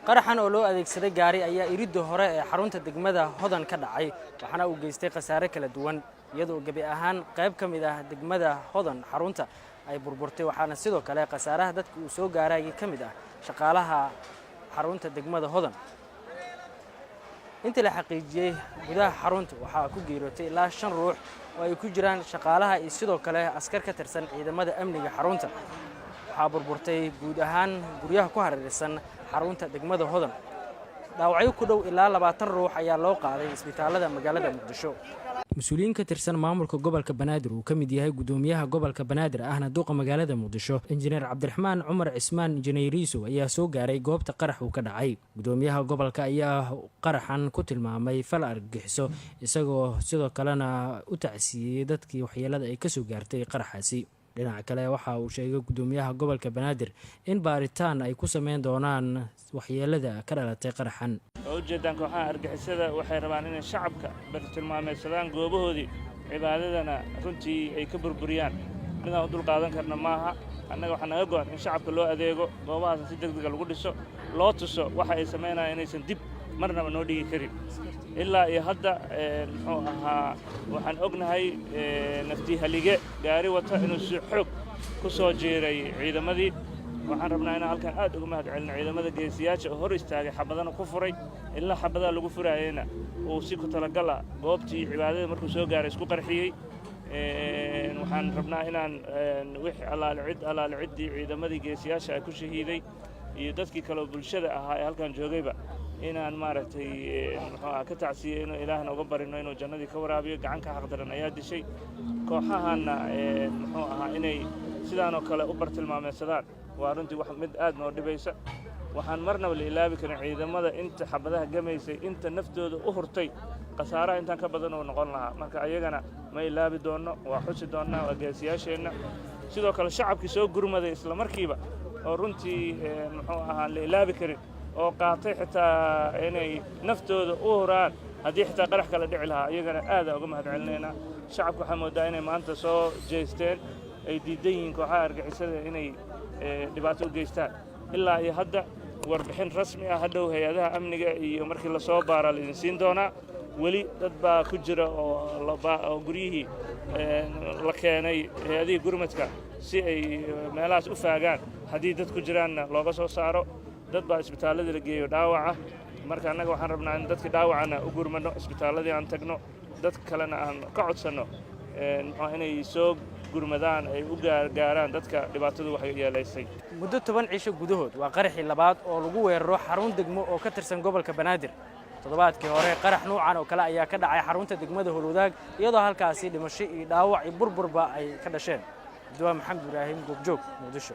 qaraxan oo loo adeegsaday gaari ayaa iridda hore ee xarunta degmada Hodan ka dhacay waxaana uu geystay khasaare kala duwan iyadoo gabi ahaan qayb ka mid ah degmada Hodan xarunta ay burburtay waxaana sidoo kale khasaaraha dadka uu soo gaaray ka mid ah shaqaalaha xarunta degmada Hodan inta la xaqiijiyay gudaha xarunta waxaa ku geeriyootay ilaa 5 ruux oo ay ku jiraan shaqaalaha iyo sidoo kale askar ka tirsan ciidamada amniga xarunta waxaa burburtay guud ahaan guryaha ku hareeraysan xarunta degmada Hodan dhaawacyo ku dhow ilaa 20 ruux ayaa loo qaaday isbitaalada magaalada Muqdisho مسؤولين كترسن مامورك gobolka Banaadir uu kamid yahay gudoomiyaha gobolka Banaadir ahna duqa magaalada Muqdisho injineer Cabdiraxmaan Cumar Cismaan injineeriso ayaa soo gaaray goobta qarax uu ka dhacay gudoomiyaha gobolka ayaa qaraxan ku tilmaamay fal argagixiso isagoo sidoo kalena u tacsiyay dadkii waxyeelada ay ka soo gaartay qaraxaasi dhinaca kale waxa uu sheegay gudoomiyaha gobolka Banaadir in baaritaan ay ku sameyn doonaan waxyeelada ka dhalatay qaraxan ujeedaan kooxaha argagixisada waxay rabaan in shacabka bartilmaameedsadaan goobahoodii cibaadadana runtii ay ka burburiyaan midaan u dul qaadan karna maaha annaga waxaa naga go'an in shacabka loo adeego goobahaas si degdeg ah lagu dhiso loo tuso waxa ay sameynayaan inaysan dib marnaba noo dhigi karin ilaa iyo hadda muxuu ahaa waxaan ognahay naftii halige gaari wata inuu si xoog ku soo jeeray ciidamadii waxaan rabnaa in halkan aad uga mahad celino ciidamada geesiyaasha oo hor istaagay xabadana ku furay ilaa xabadaha lagu furayayna uu si ku talagal ah goobtii cibaadada markuu soo gaaray isku qarxiyay waxaan rabnaa inaan wixii alaal ciddii ciidamadii geesiyaasha ay ku shahiiday iyo dadkii kale bulshada ahaa ee halkan joogayba inaan maaragtay muxuu ka tacsiyay inuu ilaahna uga barino inuu jannadii ka waraabiyo gacan ka xaqdaran ayaa dishay kooxahana muxuu ahaa inay sidaan oo kale u bartilmaameedsadaan waa runtii wax mid aad noo dhibaysa waxaan marnaba la ilaabi karin ciidamada inta xabadaha gamaysay inta naftooda u hurtay khasaaraha intaan ka badan oo noqon lahaa marka ayagana ma ilaabi doono waa xusi doonaa waa geesiyaasheenna sidoo kale shacabkii soo gurmaday isla markiiba oo runtii muxuu ahaa la ilaabi karin oo qaatay xitaa inay naftooda u huraan haddii xitaa qarax kala dhici lahaa ayagana aad uga mahad celinaynaa shacabku waxaa moodaa inay maanta soo jeesteen ay diidan yihiin kooxaha argagixisada inay dhibaato u geystaan ilaa iyo hadda warbixin rasmi ah hadhow hay'adaha amniga iyo markii la soo baara la idin siin doonaa weli dad baa ku jira oo guryihii la keenay hay'adihii gurmadka si ay meelahaas u faagaan haddii dad ku jiraanna looga soo saaro dad baa isbitaalada la geeyo dhaawaca marka annaga waxaan rabnaa in dadkii dhaawacana u gurmano isbitaaladii aan tagno dad kalena aan ka codsanno inay soo gurmadaan ay u gaaraan dadka dhibaatadu waxay yeelaysay muddo 10 cisho gudahood waa qaraxii labaad oo lagu weeraro xarun degmo oo ka tirsan gobolka Banaadir toddobaadkii hore qarax noocan oo kale ayaa ka dhacay xarunta degmada Huludaag iyadoo halkaasi dhimasho iyo dhaawac iyo burburba ay ka dhasheen Abdullah Maxamed Ibrahim Goobjoog Muqdisho